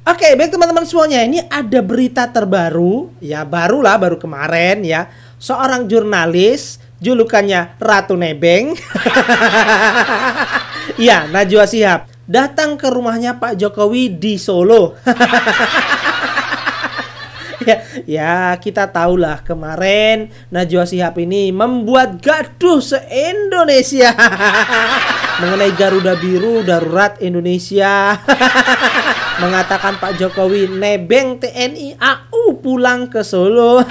Oke, baik teman-teman semuanya, ini ada berita terbaru, ya baru kemarin ya. Seorang jurnalis, julukannya Ratu Nebeng, ya Najwa Shihab, datang ke rumahnya Pak Jokowi di Solo. Ya kita tahulah kemarin Najwa Shihab ini membuat gaduh se-Indonesia mengenai Garuda Biru darurat Indonesia. Mengatakan Pak Jokowi nebeng TNI AU pulang ke Solo.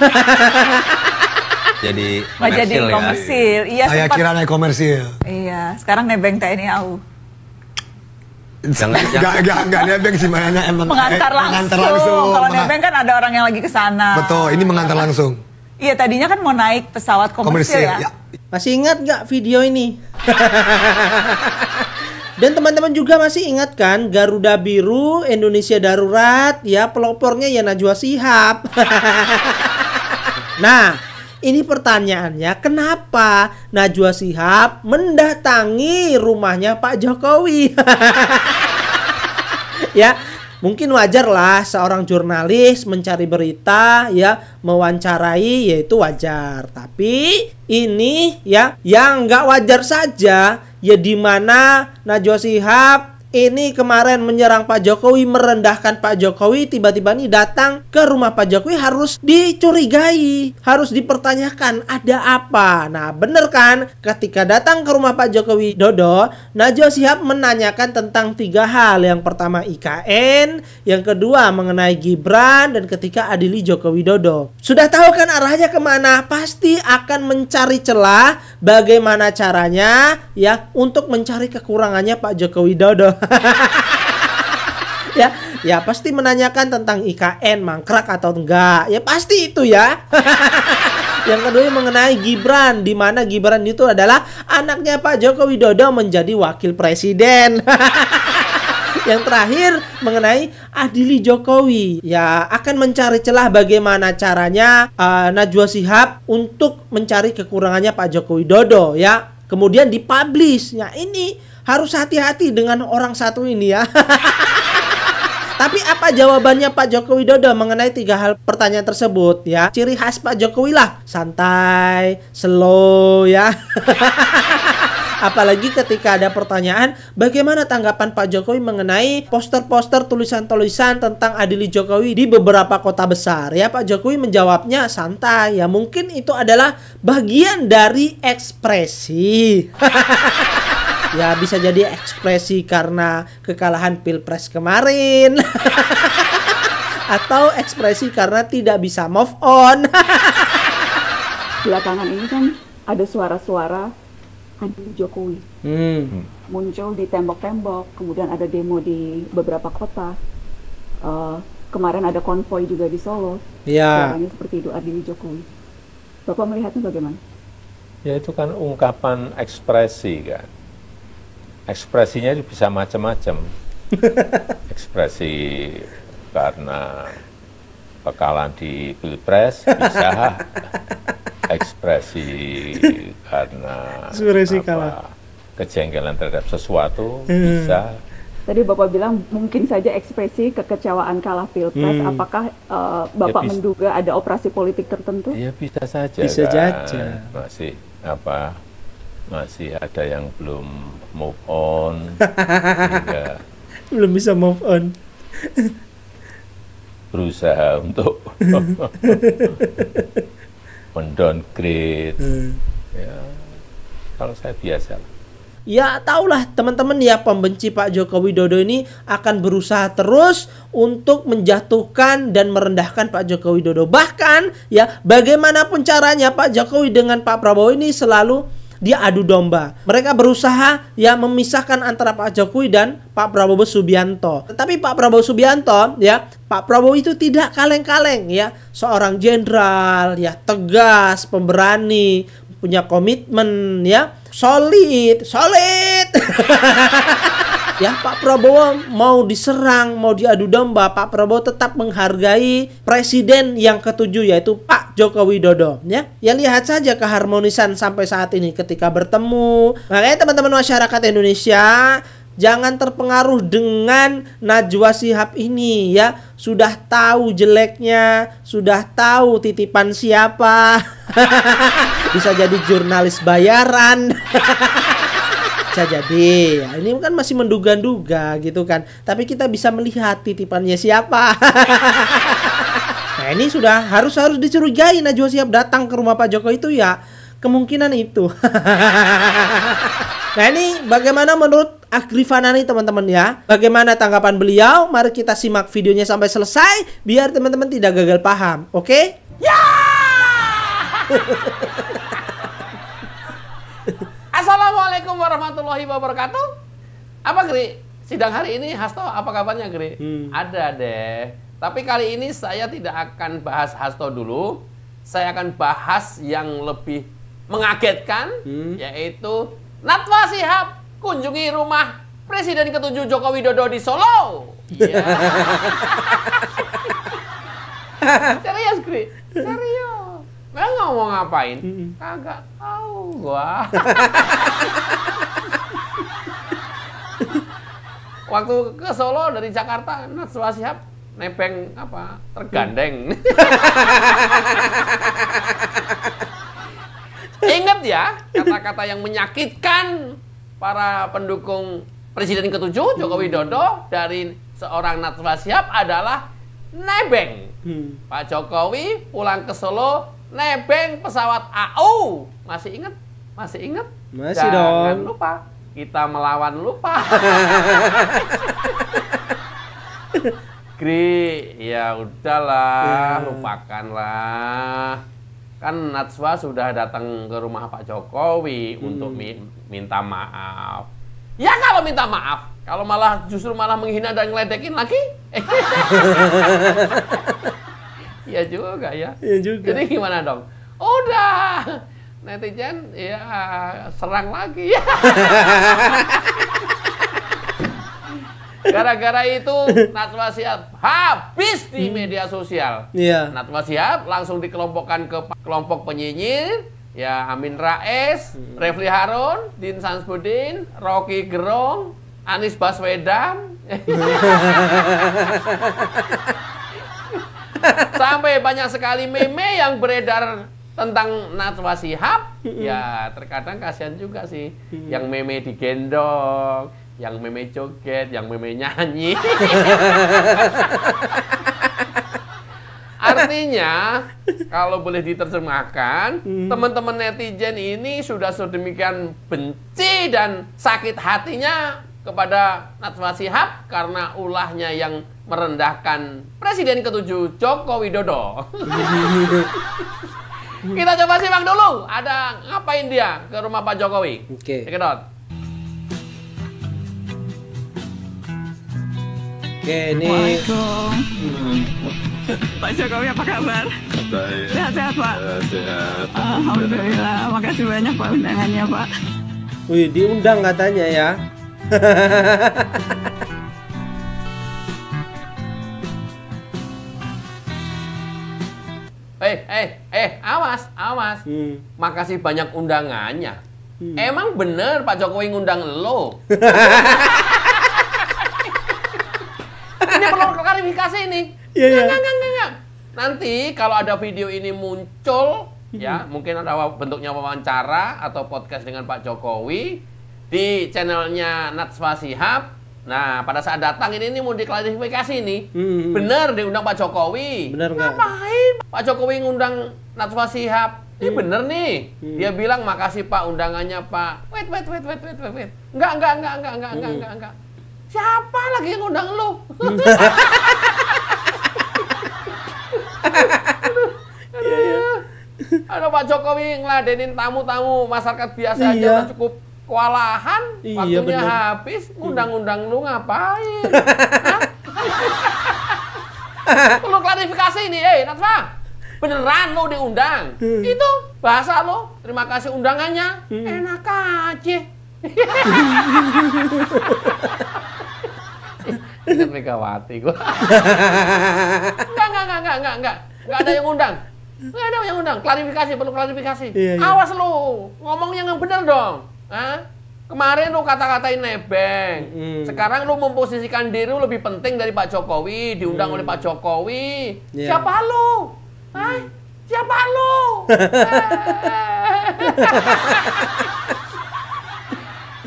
Jadi komersil. Iya, saya kira naik komersil. Iya, sekarang nebeng TNI AU. Enggak nebeng sih, mainnya emang mengantar langsung. Kalau nebeng kan ada orang yang lagi ke sana. Betul, ini mengantar langsung. Iya, tadinya kan mau naik pesawat komersil ya. Masih ingat nggak video ini? Dan teman-teman juga masih ingat kan Garuda Biru Indonesia darurat, ya pelopornya ya Najwa Shihab. Nah, ini pertanyaannya, kenapa Najwa Shihab mendatangi rumahnya Pak Jokowi? Ya, mungkin wajar lah seorang jurnalis mencari berita, ya mewawancarai, yaitu wajar. Tapi ini ya yang nggak wajar saja, ya dimana Najwa Shihab ini kemarin menyerang Pak Jokowi, merendahkan Pak Jokowi, tiba-tiba nih datang ke rumah Pak Jokowi, harus dicurigai, harus dipertanyakan ada apa. Nah bener kan, ketika datang ke rumah Pak Jokowi Dodo, Najwa Shihab menanyakan tentang 3 hal. Yang pertama IKN, yang kedua mengenai Gibran, dan ketiga adili Joko Widodo. Sudah tahu kan arahnya kemana? Pasti akan mencari celah bagaimana caranya ya untuk mencari kekurangannya Pak Joko Widodo. Ya pasti menanyakan tentang IKN mangkrak atau enggak. Ya pasti itu ya. Yang kedua mengenai Gibran, di mana Gibran itu adalah anaknya Pak Joko Widodo menjadi wakil presiden. Yang terakhir mengenai adili Jokowi, ya akan mencari celah bagaimana caranya Najwa Shihab untuk mencari kekurangannya Pak Joko Widodo, ya kemudian dipublish. Ya ini harus hati-hati dengan orang satu ini ya. Tapi apa jawabannya Pak Joko Widodo mengenai 3 hal pertanyaan tersebut ya? Ciri khas Pak Jokowi lah, santai, slow ya. Apalagi ketika ada pertanyaan bagaimana tanggapan Pak Jokowi mengenai poster-poster tulisan-tulisan tentang adili Jokowi di beberapa kota besar, ya Pak Jokowi menjawabnya santai, ya mungkin itu adalah bagian dari ekspresi. Ya bisa jadi ekspresi karena kekalahan Pilpres kemarin. Atau ekspresi karena tidak bisa move on. Belakangan ini kan ada suara-suara adili Jokowi. Muncul di tembok-tembok, kemudian ada demo di beberapa kota. Kemarin ada konvoi juga di Solo. Ya. Suaranya seperti itu, adili Jokowi. Bapak melihatnya bagaimana? Ya itu kan ungkapan ekspresi kan. Ekspresinya bisa macam-macam. Ekspresi karena kekalahan di Pilpres bisa, ekspresi karena kejengkelan terhadap sesuatu bisa. Tadi Bapak bilang mungkin saja ekspresi kekecewaan kalah Pilpres. Apakah Bapak ya, menduga ada operasi politik tertentu? Ya bisa saja. Bisa kan. saja. Masih ada yang belum move on, sehingga belum bisa move on. Berusaha untuk mendowngrade. Ya, kalau saya biasa. Ya tahulah teman-teman ya, pembenci Pak Joko Widodo ini akan berusaha terus untuk menjatuhkan dan merendahkan Pak Joko Widodo. Bahkan ya bagaimanapun caranya Pak Jokowi dengan Pak Prabowo ini selalu dia adu domba. Mereka berusaha ya memisahkan antara Pak Jokowi dan Pak Prabowo Subianto. Tetapi Pak Prabowo Subianto ya, Pak Prabowo itu tidak kaleng-kaleng ya, seorang jenderal ya, tegas, pemberani, punya komitmen ya, solid. Ya Pak Prabowo mau diserang, mau diadu domba, Pak Prabowo tetap menghargai presiden yang ke-7 yaitu Pak Joko Widodo ya. Ya lihat saja keharmonisan sampai saat ini ketika bertemu. Makanya teman-teman masyarakat Indonesia, Jangan terpengaruh dengan Najwa Shihab ini ya. Sudah tahu jeleknya, sudah tahu titipan siapa. Bisa jadi jurnalis bayaran. Bisa jadi ya, ini kan masih menduga-duga gitu kan. Tapi kita bisa melihat titipannya siapa. Nah ini sudah harus dicurigai Najwa Shihab datang ke rumah Pak Jokowi itu ya. Kemungkinan itu. Nah ini bagaimana menurut Agrifanani teman-teman ya. Bagaimana tanggapan beliau? Mari kita simak videonya sampai selesai biar teman-teman tidak gagal paham. Oke? Ya! Assalamualaikum warahmatullahi wabarakatuh. Apa Gri? Sidang hari ini Hasto apa kabarnya Gri? Ada deh. Tapi kali ini saya tidak akan bahas Hasto dulu. Saya akan bahas yang lebih mengagetkan, yaitu Najwa Shihab kunjungi rumah Presiden ke-7 Joko Widodo di Solo. Yeah. Serius Gri? Serius. Nggak ngomong ngapain? Kagak tahu gua. Waktu ke Solo dari Jakarta, Najwa Shihab nebeng apa? Tergandeng. Ingat ya, kata-kata yang menyakitkan para pendukung Presiden ke-7 Joko Widodo dari seorang Najwa Shihab adalah nebeng. Pak Jokowi pulang ke Solo nebeng pesawat AU. Masih ingat? Masih ingat? Masih Jangan dong. lupa, kita melawan lupa. Gri, ya udahlah, lupakanlah. Kan Najwa sudah datang ke rumah Pak Jokowi untuk minta maaf. Ya kalau minta maaf, kalau justru malah menghina dan ngeledekin lagi. Iya juga ya. Iya juga. Jadi gimana dong? Udah, netizen ya serang lagi. Gara-gara itu Najwa Shihab habis di media sosial. Iya. Najwa Shihab langsung dikelompokkan ke kelompok penyinyir, ya Amin Rais, Refli Harun, Din Samsudin, Rocky Gerung, Anies Baswedan. Sampai banyak sekali meme yang beredar tentang Najwa Shihab. Ya terkadang kasihan juga sih, yang meme digendong, yang meme joget, yang meme nyanyi. Artinya, kalau boleh diterjemahkan, teman-teman netizen ini sudah sedemikian benci dan sakit hatinya kepada Najwa Shihab karena ulahnya yang merendahkan Presiden ke-7 Joko Widodo. Kita coba simak dulu, ada ngapain dia ke rumah Pak Jokowi. Oke. Check it out. Oke, ini Assalamualaikum. Pak Jokowi apa kabar? Sehat-sehat Pak? Sehat. Alhamdulillah, makasih banyak Pak undangannya Pak. wih, diundang katanya ya. Awas, awas. Makasih banyak undangannya. Emang bener Pak Jokowi ngundang lo? Ini perlu klarifikasi ini. Iya, iya. Enggak. Nanti kalau ada video ini muncul, ya mungkin ada bentuknya wawancara atau podcast dengan Pak Jokowi di channelnya Najwa Shihab. Nah, pada saat datang ini mau diklarifikasi nih. Bener diundang Pak Jokowi. Bener nggak? Ngapain Pak Jokowi ngundang Najwa Shihab? Ini bener nih. Dia bilang makasih Pak undangannya Pak. Wait. Enggak. Siapa lagi yang ngundang lu? Ada Pak Jokowi ngeladenin tamu-tamu masyarakat biasa aja Iya. udah cukup kewalahan, Iya, waktunya bener. habis, ngundang-undang lu ngapain? Perlu klarifikasi nih, Najwa. Beneran lu diundang? Itu bahasa lu, terima kasih undangannya, enak aja. Ingat Megawati gua. Enggak ada yang undang. Enggak ada yang undang. Klarifikasi, perlu klarifikasi. Iya. Awas lu, ngomongnya yang bener dong. Hah? Kemarin lu kata-katain Nebeng. Sekarang lu memposisikan diri lu lebih penting dari Pak Jokowi, diundang oleh Pak Jokowi. Siapa lu? Hah? Siapa lu?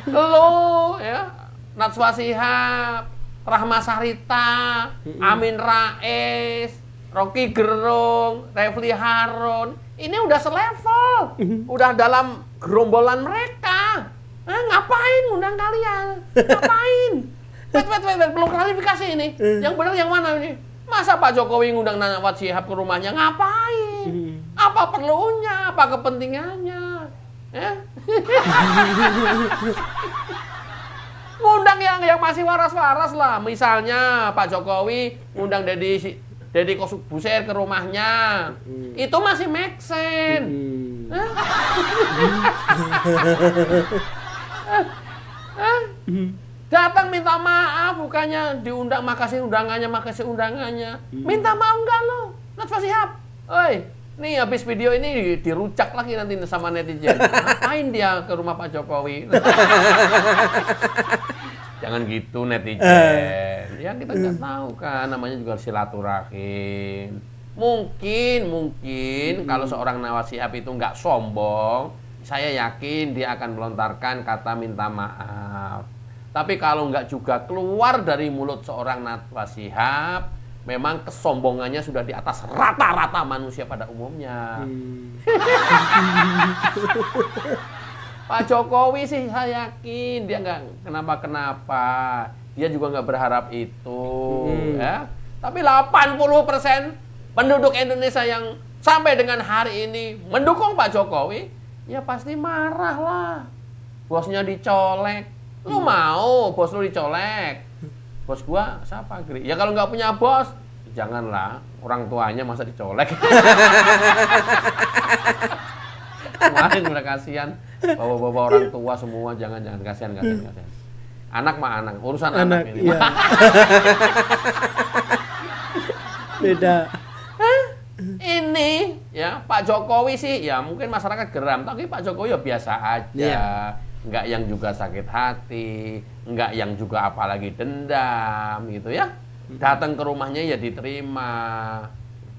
Lu ya, Najwa Shihab, Rahma Sarita, Amin Rais, Rocky Gerung, Refli Harun. Ini udah selevel. Udah dalam gerombolan mereka. Ngapain ngundang kalian? Ngapain? Wait, belum klarifikasi ini. Yang benar yang mana ini? Masa Pak Jokowi ngundang Najwa Shihab ke rumahnya? Ngapain? Apa perlunya? Apa kepentingannya? Ya? Ngundang yang masih waras-waras lah. Misalnya Pak Jokowi ngundang Deddy Corbuzier ke rumahnya. Itu masih make sense. Datang minta maaf, bukannya diundang makasih undangannya. Minta maaf enggak lo? Najwa Shihab. Oi, nih habis video ini dirucak lagi nanti sama netizen. Ngapain dia ke rumah Pak Jokowi? Jangan gitu netizen. Ya kita nggak tahu kan, namanya juga silaturahim. Mungkin kalau seorang Najwa Shihab itu nggak sombong, saya yakin dia akan melontarkan kata minta maaf. Tapi kalau nggak juga keluar dari mulut seorang Najwa Shihab, memang kesombongannya sudah di atas rata-rata manusia pada umumnya. Pak Jokowi sih saya yakin dia nggak kenapa-kenapa. Dia juga nggak berharap itu. Ya. Tapi 80% penduduk Indonesia yang sampai dengan hari ini mendukung Pak Jokowi, ya pasti marah lah. Bosnya dicolek. Lu mau bos lu dicolek? Bos gua siapa, Gri? Ya kalau nggak punya bos, janganlah. Orang tuanya masa dicolek. Kemarin udah kasihan. Bawa-bawa orang tua semua, jangan kasihan. Anak mah anak, urusan anak ini. Iya. Beda. Ini ya Pak Jokowi sih ya mungkin masyarakat geram, tapi Pak Jokowi ya biasa aja. Nggak yang juga sakit hati, nggak yang juga apalagi dendam gitu ya. Datang ke rumahnya ya diterima.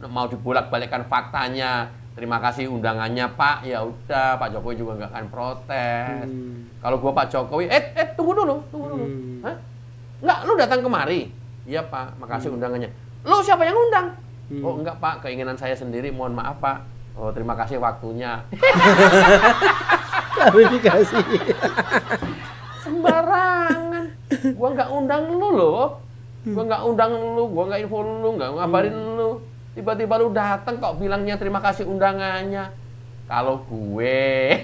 Mau dibolak-balikkan faktanya, terima kasih undangannya Pak, ya udah Pak Jokowi juga nggak akan protes. Kalau gua Pak Jokowi, tunggu dulu. Hah? Nggak, lu datang kemari? Iya Pak, makasih undangannya. Lu siapa yang undang? Oh enggak Pak, keinginan saya sendiri, mohon maaf Pak. Oh terima kasih waktunya. Klarifikasi. Sembarangan. Gua nggak undang lu loh. Gua nggak undang lu, gua nggak info lu, nggak ngabarin lu. Tiba-tiba lu datang kok bilangnya terima kasih undangannya. Kalau gue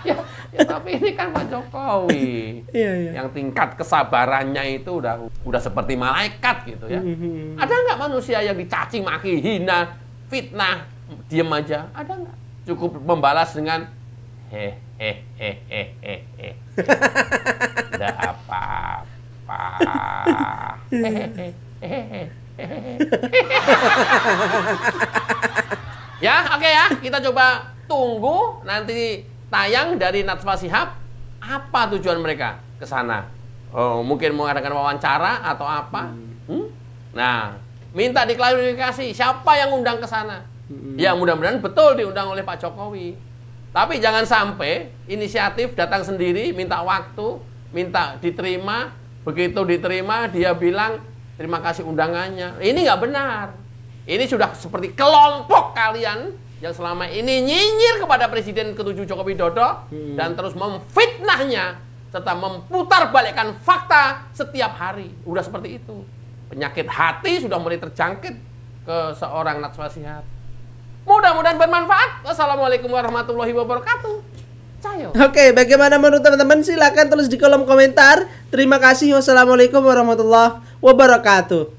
ya, tapi ini kan Pak Jokowi. Yang tingkat kesabarannya itu udah seperti malaikat gitu ya. Ada nggak manusia yang dicaci maki, hina, fitnah, diem aja? Ada nggak? Cukup membalas dengan Tidak apa-apa. Ya, oke ya. Kita coba tunggu nanti tayang dari Najwa Shihab. Apa tujuan mereka ke sana? Oh, mungkin mengadakan wawancara atau apa? Nah, minta diklarifikasi siapa yang undang ke sana. Ya, mudah-mudahan betul diundang oleh Pak Jokowi. Tapi jangan sampai inisiatif datang sendiri, minta waktu, minta diterima. Begitu diterima, dia bilang terima kasih undangannya. Ini nggak benar. Ini sudah seperti kelompok kalian yang selama ini nyinyir kepada Presiden ke-7 Joko Widodo dan terus memfitnahnya serta memutarbalikkan fakta setiap hari. Udah seperti itu. Penyakit hati sudah mulai terjangkit ke seorang Najwa Shihab. Mudah-mudahan bermanfaat. Wassalamualaikum warahmatullahi wabarakatuh. Cayo. Oke, bagaimana menurut teman-teman? Silakan tulis di kolom komentar. Terima kasih. Wassalamualaikum warahmatullahi wabarakatuh.